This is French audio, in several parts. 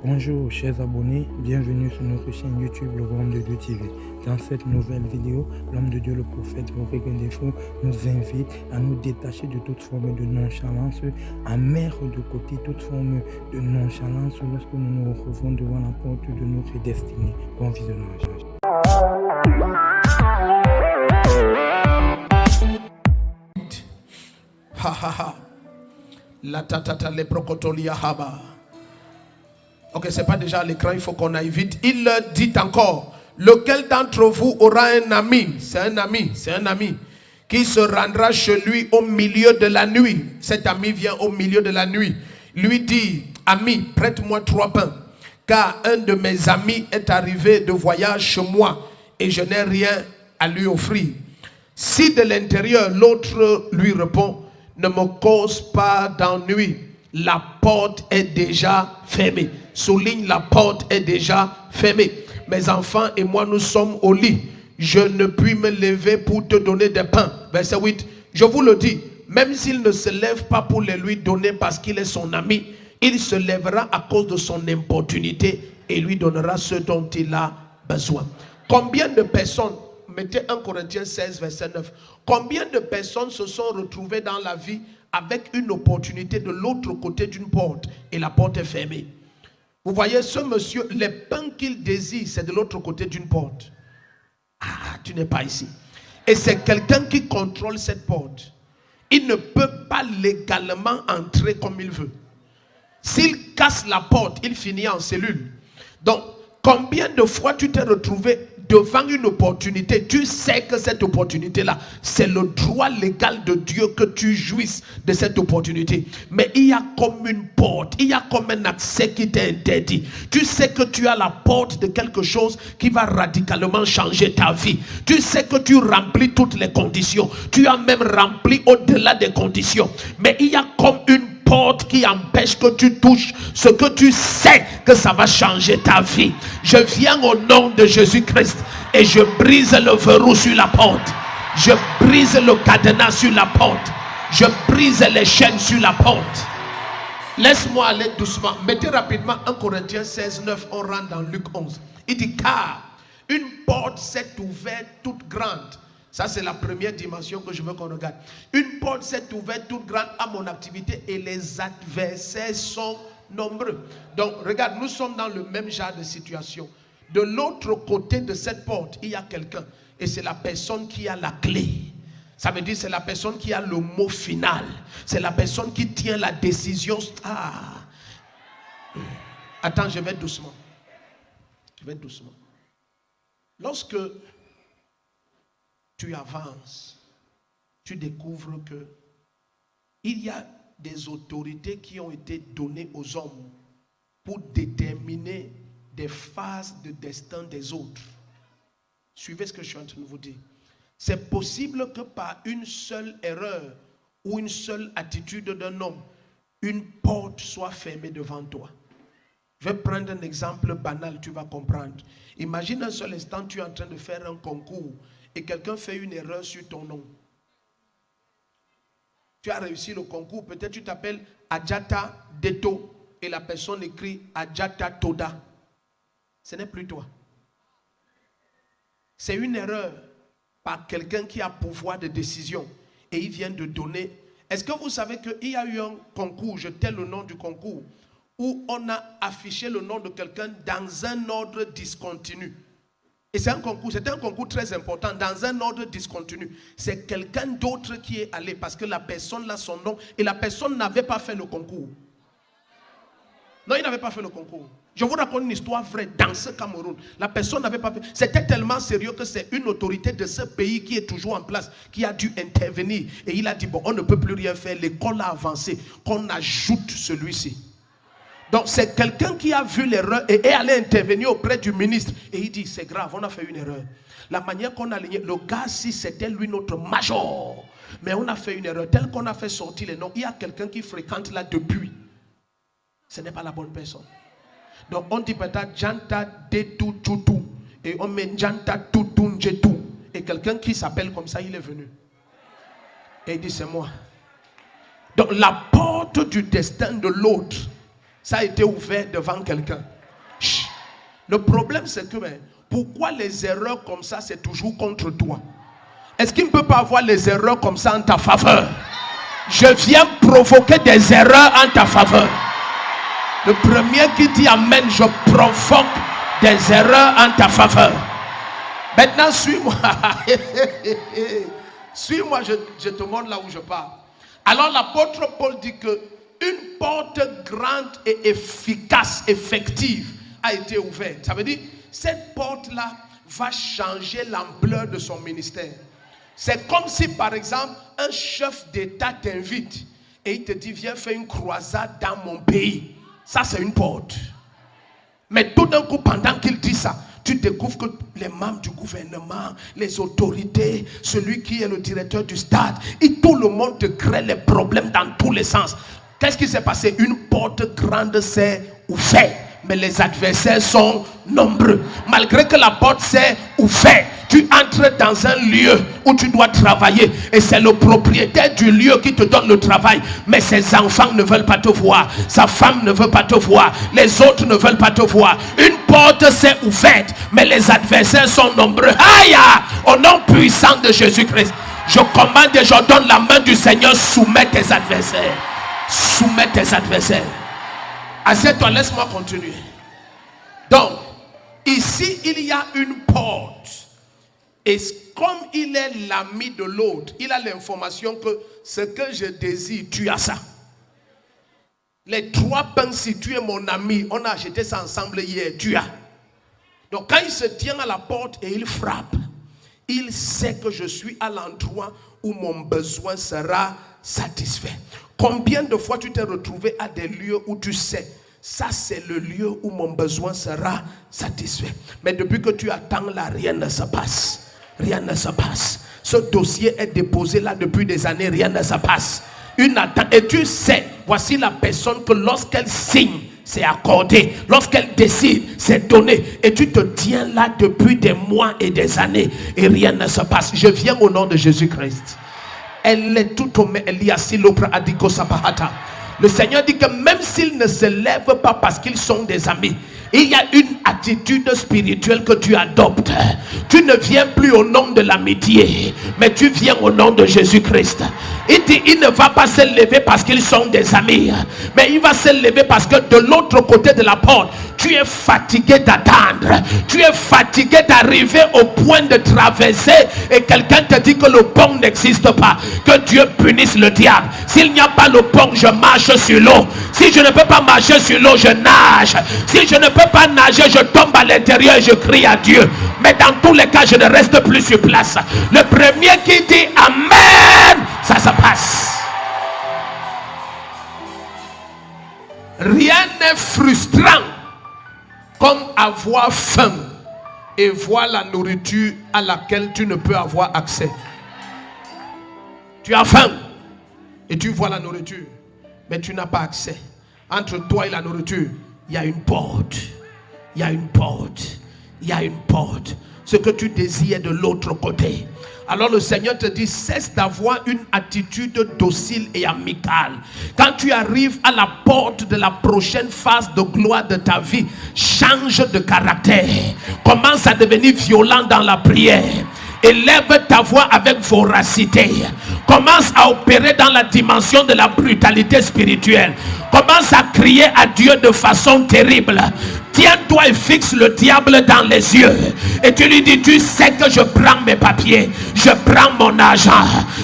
Bonjour chers abonnés, bienvenue sur notre chaîne YouTube Le Royaume de Dieu TV. Dans cette nouvelle vidéo, l'homme de Dieu, le prophète Romain Défaut, nous invite à nous détacher de toute forme de nonchalance, à mettre de côté toute forme de nonchalance lorsque nous nous retrouvons devant la porte de notre destinée. Bon visionnage. Ha ha ha. La tatata le procotolia haba. Ok, c'est pas déjà à l'écran, il faut qu'on aille vite. Il leur dit encore, lequel d'entre vous aura un ami, c'est un ami, qui se rendra chez lui au milieu de la nuit. Cet ami vient au milieu de la nuit, lui dit, ami, prête-moi 3 pains, car un de mes amis est arrivé de voyage chez moi et je n'ai rien à lui offrir. Si de l'intérieur, l'autre lui répond, ne me cause pas d'ennui, la porte est déjà fermée. Souligne, la porte est déjà fermée. Mes enfants et moi, nous sommes au lit. Je ne puis me lever pour te donner des pains. Verset 8. Je vous le dis, même s'il ne se lève pas pour les lui donner parce qu'il est son ami, il se lèvera à cause de son importunité et lui donnera ce dont il a besoin. Combien de personnes, mettez 1 Corinthiens 16, verset 9. Combien de personnes se sont retrouvées dans la vie avec une opportunité de l'autre côté d'une porte et la porte est fermée? Vous voyez, ce monsieur, les pains qu'il désire, c'est de l'autre côté d'une porte. Ah, tu n'es pas ici. Et c'est quelqu'un qui contrôle cette porte. Il ne peut pas légalement entrer comme il veut. S'il casse la porte, il finit en cellule. Donc, combien de fois tu t'es retrouvé devant une opportunité, tu sais que cette opportunité-là, c'est le droit légal de Dieu que tu jouisses de cette opportunité. Mais il y a comme une porte, il y a comme un accès qui t'est interdit. Tu sais que tu as la porte de quelque chose qui va radicalement changer ta vie. Tu sais que tu remplis toutes les conditions. Tu as même rempli au-delà des conditions. Mais il y a comme une porte qui empêche que tu touches ce que tu sais que ça va changer ta vie. Je viens au nom de Jésus-Christ et je brise le verrou sur la porte. Je brise le cadenas sur la porte. Je brise les chaînes sur la porte. Laisse-moi aller doucement. Mettez rapidement 1 Corinthiens 16, 9. On rentre dans Luc 11. Il dit car une porte s'est ouverte toute grande. Ça, c'est la première dimension que je veux qu'on regarde. Une porte s'est ouverte toute grande à mon activité et les adversaires sont nombreux. Donc, regarde, nous sommes dans le même genre de situation. De l'autre côté de cette porte, il y a quelqu'un. Et c'est la personne qui a la clé. Ça veut dire c'est la personne qui a le mot final. C'est la personne qui tient la décision. Ah. Attends, je vais doucement. Je vais doucement. Lorsque tu avances, tu découvres que il y a des autorités qui ont été données aux hommes pour déterminer des phases de destin des autres. Suivez ce que je suis en train de vous dire. C'est possible que par une seule erreur ou une seule attitude d'un homme, une porte soit fermée devant toi. Je vais prendre un exemple banal, tu vas comprendre. Imagine un seul instant, tu es en train de faire un concours et quelqu'un fait une erreur sur ton nom. Tu as réussi le concours, peut-être tu t'appelles Adjata Deto et la personne écrit Adjata Toda. Ce n'est plus toi. C'est une erreur par quelqu'un qui a pouvoir de décision et il vient de donner. Est-ce que vous savez qu'il y a eu un concours, je tais le nom du concours, où on a affiché le nom de quelqu'un dans un ordre discontinu. Et c'est un concours très important, dans un ordre discontinu. C'est quelqu'un d'autre qui est allé parce que la personne a son nom et la personne n'avait pas fait le concours. Non, il n'avait pas fait le concours. Je vous raconte une histoire vraie dans ce Cameroun. La personne n'avait pas fait. C'était tellement sérieux que c'est une autorité de ce pays qui est toujours en place, qui a dû intervenir. Et il a dit, bon, on ne peut plus rien faire. L'école a avancé. Qu'on ajoute celui-ci. Donc c'est quelqu'un qui a vu l'erreur et est allé intervenir auprès du ministre. Et il dit, c'est grave, on a fait une erreur. La manière qu'on a aligné, le gars, si c'était lui notre major. Mais on a fait une erreur. Tel qu'on a fait sortir les noms, il y a quelqu'un qui fréquente là depuis. Ce n'est pas la bonne personne. Donc on dit peut-être Janta Detu Tutu. Et on met Janta Tutu Njetu. Et quelqu'un qui s'appelle comme ça, il est venu. Et il dit, c'est moi. Donc la porte du destin de l'autre, ça a été ouvert devant quelqu'un. Le problème, c'est que pourquoi les erreurs comme ça, c'est toujours contre toi? Est-ce qu'il ne peut pas avoir les erreurs comme ça en ta faveur? Je viens provoquer des erreurs en ta faveur. Le premier qui dit amen, je provoque des erreurs en ta faveur. Maintenant, suis-moi. Suis-moi, je te montre là où je pars. Alors l'apôtre Paul dit que une porte grande et efficace, effective, a été ouverte. Ça veut dire, cette porte-là va changer l'ampleur de son ministère. C'est comme si, par exemple, un chef d'État t'invite et il te dit, viens faire une croisade dans mon pays. Ça, c'est une porte. Mais tout d'un coup, pendant qu'il dit ça, tu découvres que les membres du gouvernement, les autorités, celui qui est le directeur du stade, et tout le monde te crée les problèmes dans tous les sens. Qu'est-ce qui s'est passé? Une porte grande s'est ouverte, mais les adversaires sont nombreux. Malgré que la porte s'est ouverte, tu entres dans un lieu où tu dois travailler et c'est le propriétaire du lieu qui te donne le travail, mais ses enfants ne veulent pas te voir, sa femme ne veut pas te voir, les autres ne veulent pas te voir. Une porte s'est ouverte, mais les adversaires sont nombreux. Aïe! Au nom puissant de Jésus-Christ, je commande et je donne la main du Seigneur. Soumets tes adversaires. Soumets tes adversaires. Assieds-toi, laisse-moi continuer. Donc, ici il y a une porte. Et comme il est l'ami de l'autre, il a l'information que ce que je désire, tu as ça. Les 3 pains, si tu es mon ami, on a acheté ça ensemble hier, tu as. Donc quand il se tient à la porte et il frappe, il sait que je suis à l'endroit où mon besoin sera satisfait. Combien de fois tu t'es retrouvé à des lieux où tu sais, ça c'est le lieu où mon besoin sera satisfait. Mais depuis que tu attends là, rien ne se passe. Rien ne se passe. Ce dossier est déposé là depuis des années, rien ne se passe. Une attente. Et tu sais, voici la personne que lorsqu'elle signe, c'est accordé. Lorsqu'elle décide, c'est donné. Et tu te tiens là depuis des mois et des années et rien ne se passe. Je viens au nom de Jésus-Christ. Elle est tout au Le Seigneur dit que même s'ils ne se lèvent pas parce qu'ils sont des amis, il y a une attitude spirituelle que tu adoptes. Tu ne viens plus au nom de l'amitié, mais tu viens au nom de Jésus-Christ. Il dit, il ne va pas se lever parce qu'ils sont des amis, mais il va se lever parce que de l'autre côté de la porte, tu es fatigué d'attendre. Tu es fatigué d'arriver au point de traverser et quelqu'un te dit que le pont n'existe pas. Que Dieu punisse le diable. S'il n'y a pas le pont, je marche sur l'eau. Si je ne peux pas marcher sur l'eau, je nage. Si je ne peux pas nager, je tombe à l'intérieur et je crie à Dieu. Mais dans tous les cas, je ne reste plus sur place. Le premier qui dit Amen, ça se passe. Rien n'est frustrant comme avoir faim et voir la nourriture à laquelle tu ne peux avoir accès. Tu as faim et tu vois la nourriture, mais tu n'as pas accès. Entre toi et la nourriture, il y a une porte. Il y a une porte. Il y a une porte. Ce que tu désires de l'autre côté. Alors le Seigneur te dit, cesse d'avoir une attitude docile et amicale. Quand tu arrives à la porte de la prochaine phase de gloire de ta vie, change de caractère. Commence à devenir violent dans la prière. Élève ta voix avec voracité. Commence à opérer dans la dimension de la brutalité spirituelle. Commence à crier à Dieu de façon terrible. Tiens-toi et fixe le diable dans les yeux. Et tu lui dis, tu sais que je prends mes papiers. Je prends mon argent.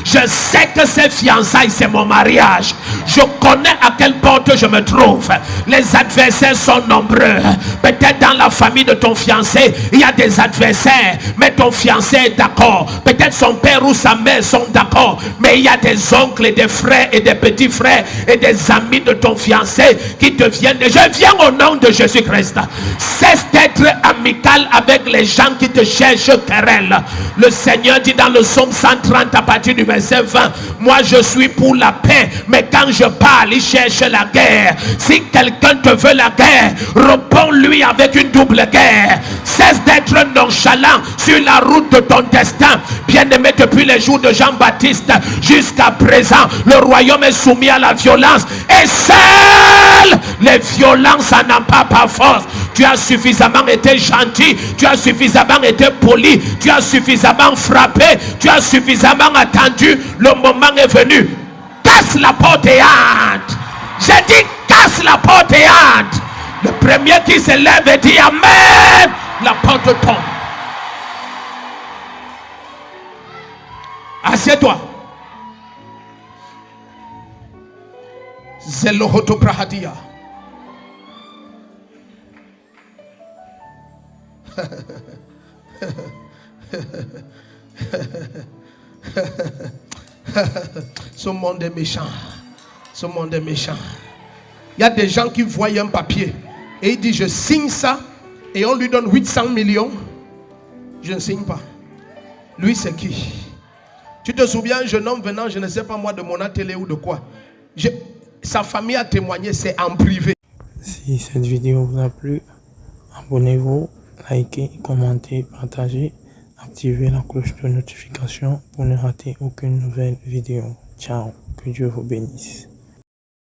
Je sais que ces fiançailles, c'est mon mariage. Je connais à quelle porte je me trouve. Les adversaires sont nombreux. Peut-être dans la famille de ton fiancé, il y a des adversaires. Mais ton fiancé est d'accord. Peut-être son père ou sa mère sont d'accord. Mais il y a des oncles et des frères et des petits frères et des amis de ton fiancé qui te viennent. Je viens au nom de Jésus-Christ. Cesse d'être amical avec les gens qui te cherchent querelle. Le Seigneur dit dans le psaume 130 à partir du verset 20, moi je suis pour la paix, mais quand je parle, il cherche la guerre. Si quelqu'un te veut la guerre, réponds-lui avec une double guerre. Cesse d'être nonchalant sur la route de ton destin. Bien-aimé, depuis les jours de Jean-Baptiste jusqu'à présent, le royaume est soumis à la violence et seul les violences n'en ont pas par force. tu as suffisamment été gentil, tu as suffisamment été poli, tu as suffisamment frappé, tu as suffisamment attendu, le moment est venu. Casse la porte et entre. J'ai dit casse la porte et entre. Le premier qui se lève et dit Amen, la porte tombe. Assieds-toi. Zelohoto Prahadia. Ce monde est méchant. Ce monde est méchant. Il y a des gens qui voient un papier et il dit je signe ça et on lui donne 800 millions. Je ne signe pas. Lui c'est qui? Tu te souviens un jeune homme venant, je ne sais pas moi, de mon atelier ou de quoi. Sa famille a témoigné, c'est en privé. Si cette vidéo vous a plu, abonnez-vous, likez, commentez, partagez, activez la cloche de notification pour ne rater aucune nouvelle vidéo. Ciao, que Dieu vous bénisse.